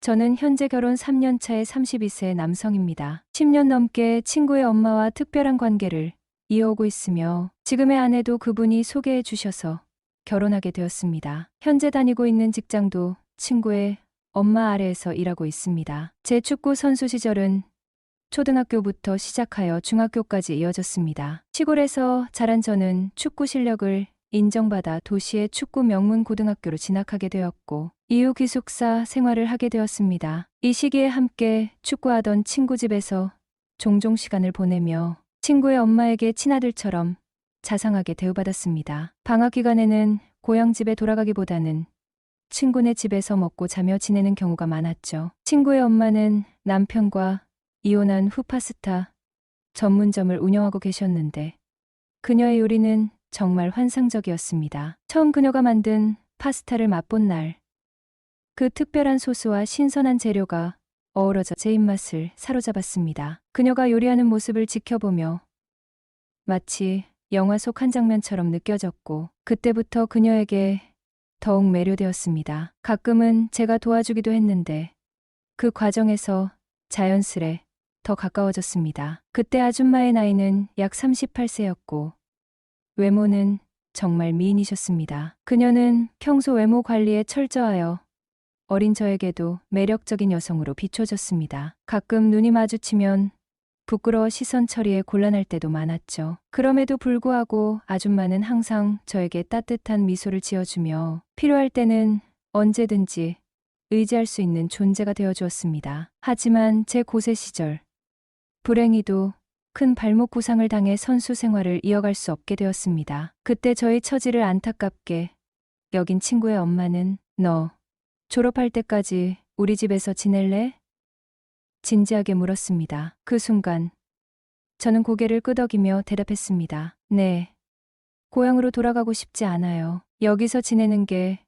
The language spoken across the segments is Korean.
저는 현재 결혼 3년 차의 32세 남성입니다. 10년 넘게 친구의 엄마와 특별한 관계를 이어오고 있으며 지금의 아내도 그분이 소개해 주셔서 결혼하게 되었습니다. 현재 다니고 있는 직장도 친구의 엄마 아래에서 일하고 있습니다. 제 축구 선수 시절은 초등학교부터 시작하여 중학교까지 이어졌습니다. 시골에서 자란 저는 축구 실력을 인정받아 도시의 축구 명문 고등학교로 진학하게 되었고 이후 기숙사 생활을 하게 되었습니다. 이 시기에 함께 축구하던 친구 집에서 종종 시간을 보내며 친구의 엄마에게 친아들처럼 자상하게 대우받았습니다. 방학 기간에는 고향 집에 돌아가기보다는 친구네 집에서 먹고 자며 지내는 경우가 많았죠. 친구의 엄마는 남편과 이혼한 후 파스타 전문점을 운영하고 계셨는데 그녀의 요리는 정말 환상적이었습니다. 처음 그녀가 만든 파스타를 맛본 날, 그 특별한 소스와 신선한 재료가 어우러져 제 입맛을 사로잡았습니다. 그녀가 요리하는 모습을 지켜보며 마치 영화 속 한 장면처럼 느껴졌고 그때부터 그녀에게 더욱 매료되었습니다. 가끔은 제가 도와주기도 했는데 그 과정에서 자연스레 더 가까워졌습니다. 그때 아줌마의 나이는 약 38세였고 외모는 정말 미인이셨습니다. 그녀는 평소 외모 관리에 철저하여 어린 저에게도 매력적인 여성으로 비춰졌습니다. 가끔 눈이 마주치면 부끄러워 시선 처리에 곤란할 때도 많았죠. 그럼에도 불구하고 아줌마는 항상 저에게 따뜻한 미소를 지어주며 필요할 때는 언제든지 의지할 수 있는 존재가 되어주었습니다. 하지만 제 고세 시절, 불행히도 큰 발목 부상을 당해 선수 생활을 이어갈 수 없게 되었습니다. 그때 저의 처지를 안타깝게 여긴 친구의 엄마는 너 졸업할 때까지 우리 집에서 지낼래? 진지하게 물었습니다. 그 순간 저는 고개를 끄덕이며 대답했습니다. 네. 고향으로 돌아가고 싶지 않아요. 여기서 지내는 게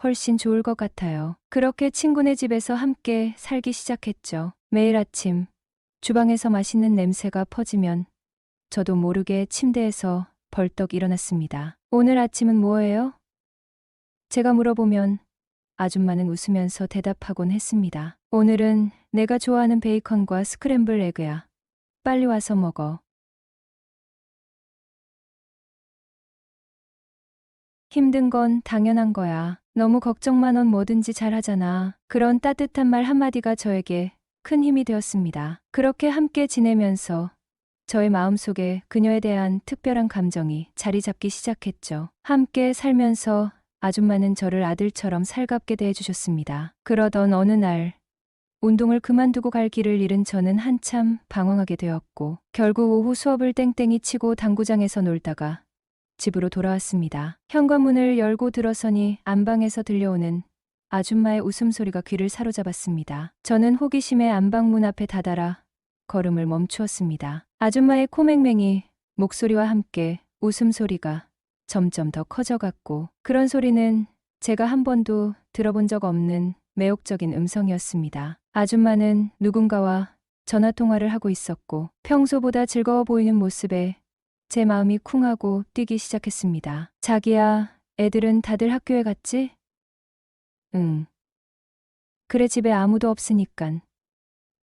훨씬 좋을 것 같아요. 그렇게 친구네 집에서 함께 살기 시작했죠. 매일 아침 주방에서 맛있는 냄새가 퍼지면 저도 모르게 침대에서 벌떡 일어났습니다. 오늘 아침은 뭐예요? 제가 물어보면 아줌마는 웃으면서 대답하곤 했습니다. 오늘은 내가 좋아하는 베이컨과 스크램블 에그야. 빨리 와서 먹어. 힘든 건 당연한 거야. 너무 걱정만 넌 뭐든지 잘하잖아. 그런 따뜻한 말 한마디가 저에게 큰 힘이 되었습니다. 그렇게 함께 지내면서 저의 마음속에 그녀에 대한 특별한 감정이 자리 잡기 시작했죠. 함께 살면서 아줌마는 저를 아들처럼 살갑게 대해주셨습니다. 그러던 어느 날 운동을 그만두고 갈 길을 잃은 저는 한참 방황하게 되었고 결국 오후 수업을 땡땡이 치고 당구장에서 놀다가 집으로 돌아왔습니다. 현관문을 열고 들어서니 안방에서 들려오는 아줌마의 웃음소리가 귀를 사로잡았습니다. 저는 호기심에 안방문 앞에 다다라 걸음을 멈추었습니다. 아줌마의 코맹맹이 목소리와 함께 웃음소리가 점점 더 커져갔고 그런 소리는 제가 한 번도 들어본 적 없는 매혹적인 음성이었습니다. 아줌마는 누군가와 전화통화를 하고 있었고 평소보다 즐거워 보이는 모습에 제 마음이 쿵하고 뛰기 시작했습니다. 자기야, 애들은 다들 학교에 갔지? 응. 그래 집에 아무도 없으니깐.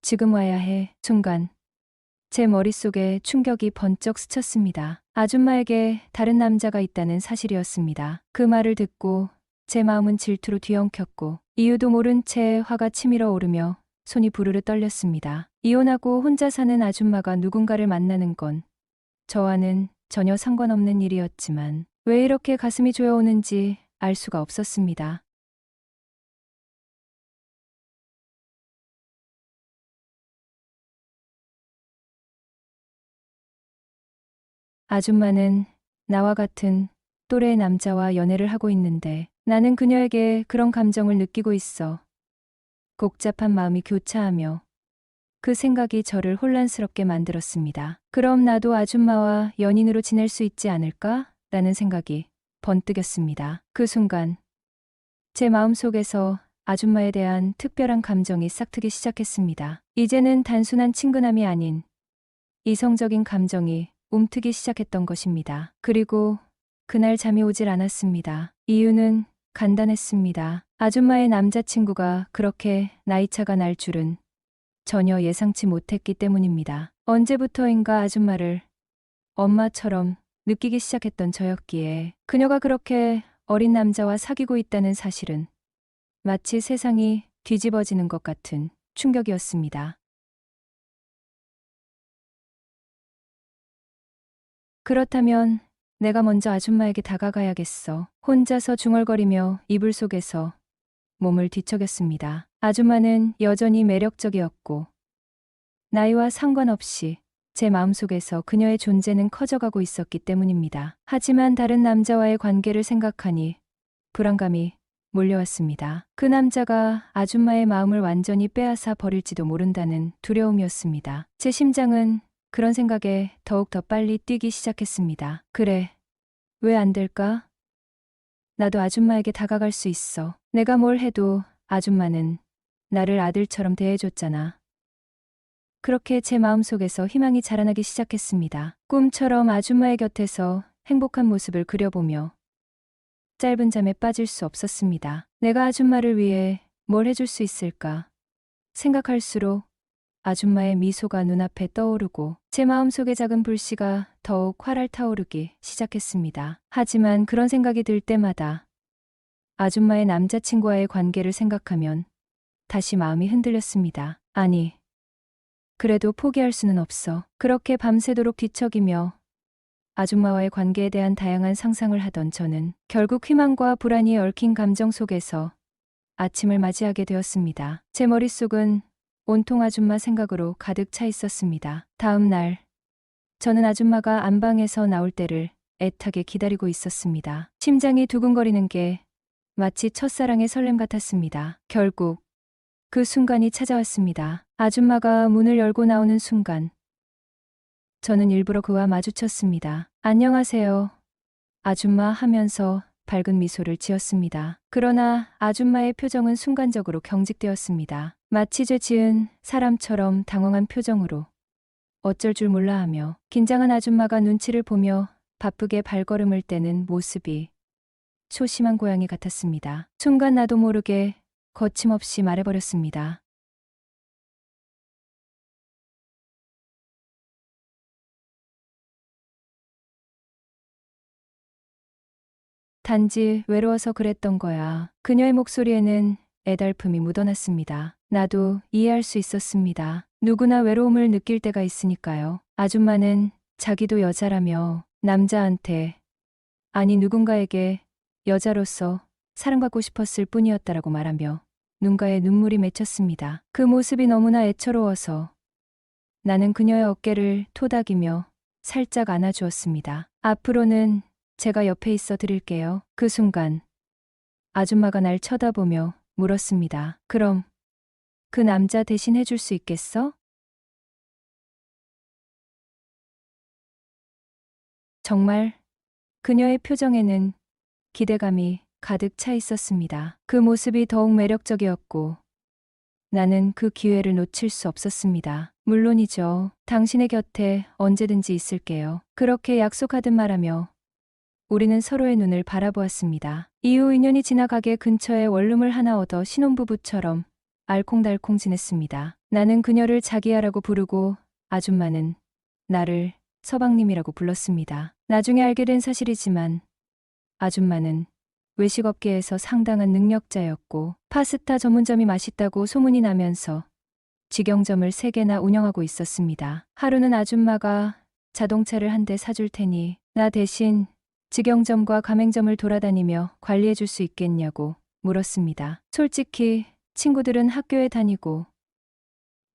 지금 와야 해. 순간 제 머릿속에 충격이 번쩍 스쳤습니다. 아줌마에게 다른 남자가 있다는 사실이었습니다. 그 말을 듣고 제 마음은 질투로 뒤엉켰고 이유도 모른 채 화가 치밀어 오르며 손이 부르르 떨렸습니다. 이혼하고 혼자 사는 아줌마가 누군가를 만나는 건 저와는 전혀 상관없는 일이었지만 왜 이렇게 가슴이 조여오는지 알 수가 없었습니다. 아줌마는 나와 같은 또래의 남자와 연애를 하고 있는데 나는 그녀에게 그런 감정을 느끼고 있어. 복잡한 마음이 교차하며 그 생각이 저를 혼란스럽게 만들었습니다. 그럼 나도 아줌마와 연인으로 지낼 수 있지 않을까? 라는 생각이 번뜩였습니다. 그 순간 제 마음속에서 아줌마에 대한 특별한 감정이 싹트기 시작했습니다. 이제는 단순한 친근함이 아닌 이성적인 감정이 움트기 시작했던 것입니다. 그리고 그날 잠이 오질 않았습니다. 이유는 간단했습니다. 아줌마의 남자친구가 그렇게 나이차가 날 줄은 전혀 예상치 못했기 때문입니다. 언제부터인가 아줌마를 엄마처럼 느끼기 시작했던 저였기에 그녀가 그렇게 어린 남자와 사귀고 있다는 사실은 마치 세상이 뒤집어지는 것 같은 충격이었습니다. 그렇다면 내가 먼저 아줌마에게 다가가야겠어. 혼자서 중얼거리며 이불 속에서 몸을 뒤척였습니다. 아줌마는 여전히 매력적이었고 나이와 상관없이 제 마음속에서 그녀의 존재는 커져가고 있었기 때문입니다. 하지만 다른 남자와의 관계를 생각하니 불안감이 몰려왔습니다. 그 남자가 아줌마의 마음을 완전히 빼앗아 버릴지도 모른다는 두려움이었습니다. 제 심장은 그런 생각에 더욱 더 빨리 뛰기 시작했습니다. 그래, 왜 안 될까? 나도 아줌마에게 다가갈 수 있어. 내가 뭘 해도 아줌마는 나를 아들처럼 대해줬잖아. 그렇게 제 마음속에서 희망이 자라나기 시작했습니다. 꿈처럼 아줌마의 곁에서 행복한 모습을 그려보며 짧은 잠에 빠질 수 없었습니다. 내가 아줌마를 위해 뭘 해줄 수 있을까? 생각할수록 아줌마의 미소가 눈앞에 떠오르고 제 마음속의 작은 불씨가 더욱 활활 타오르기 시작했습니다. 하지만 그런 생각이 들 때마다 아줌마의 남자친구와의 관계를 생각하면 다시 마음이 흔들렸습니다. 아니, 그래도 포기할 수는 없어. 그렇게 밤새도록 뒤척이며 아줌마와의 관계에 대한 다양한 상상을 하던 저는 결국 희망과 불안이 얽힌 감정 속에서 아침을 맞이하게 되었습니다. 제 머릿속은 온통 아줌마 생각으로 가득 차 있었습니다. 다음 날, 저는 아줌마가 안방에서 나올 때를 애타게 기다리고 있었습니다. 심장이 두근거리는 게 마치 첫사랑의 설렘 같았습니다. 결국 그 순간이 찾아왔습니다. 아줌마가 문을 열고 나오는 순간, 저는 일부러 그와 마주쳤습니다. 안녕하세요, 아줌마 하면서 밝은 미소를 지었습니다. 그러나 아줌마의 표정은 순간적으로 경직되었습니다. 마치 죄 지은 사람처럼 당황한 표정으로 어쩔 줄 몰라 하며 긴장한 아줌마가 눈치를 보며 바쁘게 발걸음을 떼는 모습이 소심한 고양이 같았습니다. 순간 나도 모르게 거침없이 말해버렸습니다. 단지 외로워서 그랬던 거야. 그녀의 목소리에는 애달픔이 묻어났습니다. 나도 이해할 수 있었습니다. 누구나 외로움을 느낄 때가 있으니까요. 아줌마는 자기도 여자라며 남자한테, 아니 누군가에게 여자로서 사랑받고 싶었을 뿐이었다라고 말하며 눈가에 눈물이 맺혔습니다. 그 모습이 너무나 애처로워서 나는 그녀의 어깨를 토닥이며 살짝 안아주었습니다. 앞으로는 제가 옆에 있어 드릴게요. 그 순간 아줌마가 날 쳐다보며 물었습니다. 그럼 그 남자 대신 해줄 수 있겠어? 정말 그녀의 표정에는 기대감이 가득 차 있었습니다. 그 모습이 더욱 매력적이었고 나는 그 기회를 놓칠 수 없었습니다. 물론이죠. 당신의 곁에 언제든지 있을게요. 그렇게 약속하듯 말하며 우리는 서로의 눈을 바라보았습니다. 이후 2년이 지나 가게 근처에 원룸을 하나 얻어 신혼부부처럼 알콩달콩 지냈습니다. 나는 그녀를 자기야라고 부르고 아줌마는 나를 서방님이라고 불렀습니다. 나중에 알게 된 사실이지만 아줌마는 외식업계에서 상당한 능력자였고 파스타 전문점이 맛있다고 소문이 나면서 직영점을 3개나 운영하고 있었습니다. 하루는 아줌마가 자동차를 한 대 사줄 테니 나 대신 직영점과 가맹점을 돌아다니며 관리해 줄 수 있겠냐고 물었습니다. 솔직히 친구들은 학교에 다니고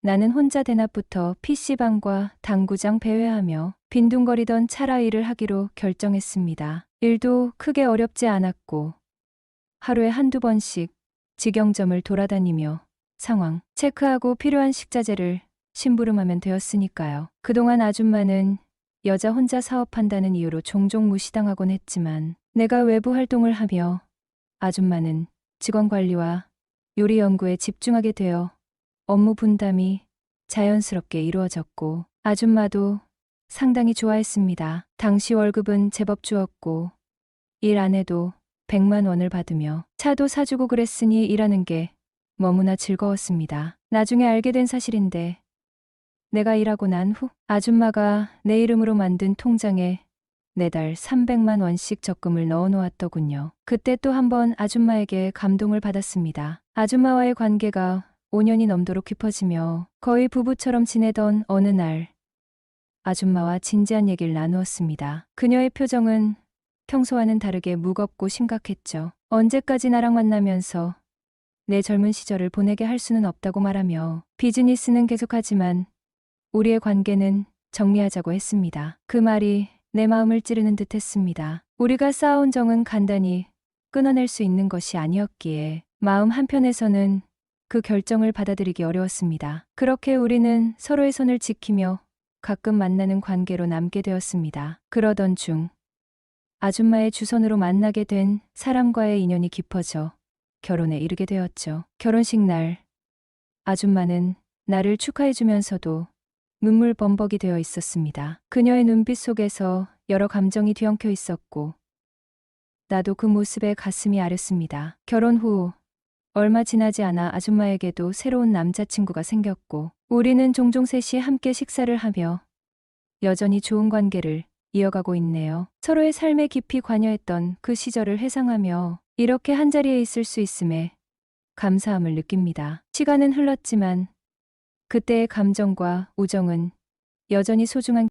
나는 혼자 대낮부터 PC방과 당구장 배회하며 빈둥거리던 차라 일을 하기로 결정했습니다. 일도 크게 어렵지 않았고 하루에 한두 번씩 직영점을 돌아다니며 상황 체크하고 필요한 식자재를 심부름하면 되었으니까요. 그동안 아줌마는 여자 혼자 사업한다는 이유로 종종 무시당하곤 했지만 내가 외부 활동을 하며 아줌마는 직원 관리와 요리 연구에 집중하게 되어 업무 분담이 자연스럽게 이루어졌고 아줌마도 상당히 좋아했습니다. 당시 월급은 제법 주었고 일 안 해도 100만 원을 받으며 차도 사주고 그랬으니 일하는 게 너무나 즐거웠습니다. 나중에 알게 된 사실인데 내가 일하고 난 후 아줌마가 내 이름으로 만든 통장에 매달 300만 원씩 적금을 넣어 놓았더군요. 그때 또 한 번 아줌마에게 감동을 받았습니다. 아줌마와의 관계가 5년이 넘도록 깊어지며 거의 부부처럼 지내던 어느 날 아줌마와 진지한 얘기를 나누었습니다. 그녀의 표정은 평소와는 다르게 무겁고 심각했죠. 언제까지 나랑 만나면서 내 젊은 시절을 보내게 할 수는 없다고 말하며 비즈니스는 계속하지만 우리의 관계는 정리하자고 했습니다. 그 말이 내 마음을 찌르는 듯 했습니다. 우리가 쌓아온 정은 간단히 끊어낼 수 있는 것이 아니었기에 마음 한편에서는 그 결정을 받아들이기 어려웠습니다. 그렇게 우리는 서로의 손을 지키며 가끔 만나는 관계로 남게 되었습니다. 그러던 중 아줌마의 주선으로 만나게 된 사람과의 인연이 깊어져 결혼에 이르게 되었죠. 결혼식 날 아줌마는 나를 축하해주면서도 눈물 범벅이 되어 있었습니다. 그녀의 눈빛 속에서 여러 감정이 뒤엉켜 있었고 나도 그 모습에 가슴이 아렸습니다. 결혼 후 얼마 지나지 않아 아줌마에게도 새로운 남자친구가 생겼고 우리는 종종 셋이 함께 식사를 하며 여전히 좋은 관계를 이어가고 있네요. 서로의 삶에 깊이 관여했던 그 시절을 회상하며 이렇게 한자리에 있을 수 있음에 감사함을 느낍니다. 시간은 흘렀지만 그때의 감정과 우정은 여전히 소중한